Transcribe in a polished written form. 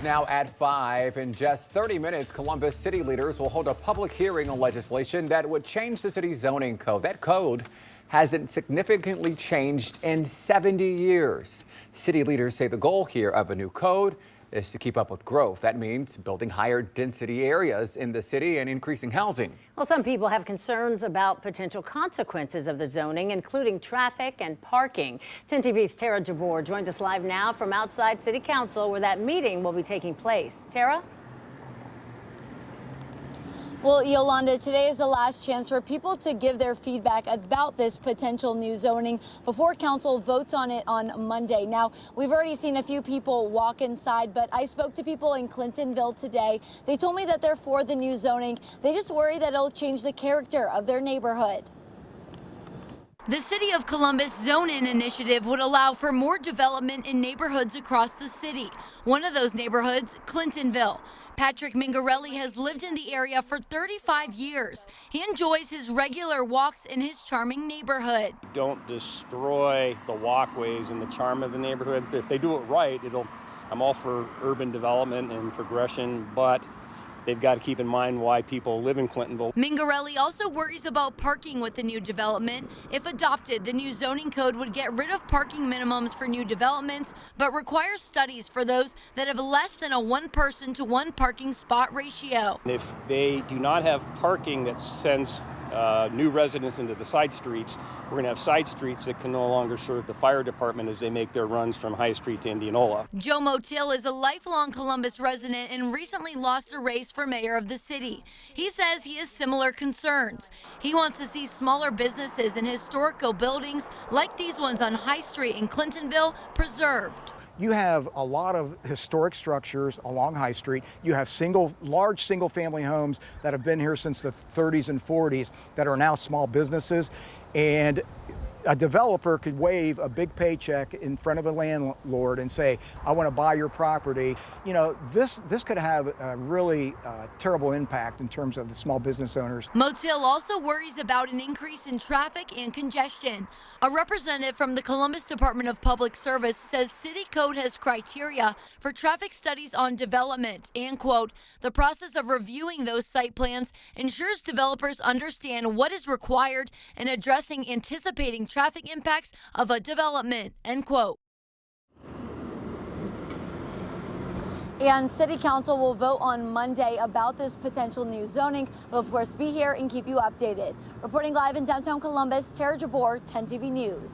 Now at 5, in just 30 minutes, Columbus city leaders will hold a public hearing on legislation that would change the city's zoning code. That code hasn't significantly changed in 70 years. City leaders say the goal here of a new code is to keep up with growth. That means building higher density areas in the city and increasing housing. Well, some people have concerns about potential consequences of the zoning, including traffic and parking. 10 TV's Tara Jabor joins us live now from outside City Council, where that meeting will be taking place. Tara? Well, Yolanda, today is the last chance for people to give their feedback about this potential new zoning before council votes on it on Monday. Now, we've already seen a few people walk inside, but I spoke to people in Clintonville today. They told me that they're for the new zoning. They just worry that it'll change the character of their neighborhood. The City of Columbus Zone-In initiative would allow for more development in neighborhoods across the city. One of those neighborhoods, Clintonville. Patrick Mingarelli has lived in the area for 35 years. He enjoys his regular walks in his charming neighborhood. Don't destroy the walkways and the charm of the neighborhood. If they do it right, I'm all for urban development and progression, but they've got to keep in mind why people live in Clintonville. Mingarelli also worries about parking with the new development. If adopted, the new zoning code would get rid of parking minimums for new developments, but requires studies for those that have less than a 1 person to 1 parking spot ratio. If they do not have parking that sends new residents into the side streets, we're going to have side streets that can no longer serve the fire department as they make their runs from High Street to Indianola. Joe Motil is a lifelong Columbus resident and recently lost a race for mayor of the city. He says he has similar concerns. He wants to see smaller businesses and historical buildings like these ones on High Street in Clintonville preserved. You have a lot of historic structures along High Street. You have large single-family homes that have been here since the 30s and 40s that are now small businesses. And a developer could wave a big paycheck in front of a landlord and say, I want to buy your property. You know, this could have a really terrible impact in terms of the small business owners. Motil also worries about an increase in traffic and congestion. A representative from the Columbus Department of Public Service says city code has criteria for traffic studies on development and, quote, the process of reviewing those site plans ensures developers understand what is required and addressing anticipating traffic impacts of a development, end quote. And City Council will vote on Monday about this potential new zoning. We'll, of course, be here and keep you updated. Reporting live in downtown Columbus, Tara Jabor, 10 TV News.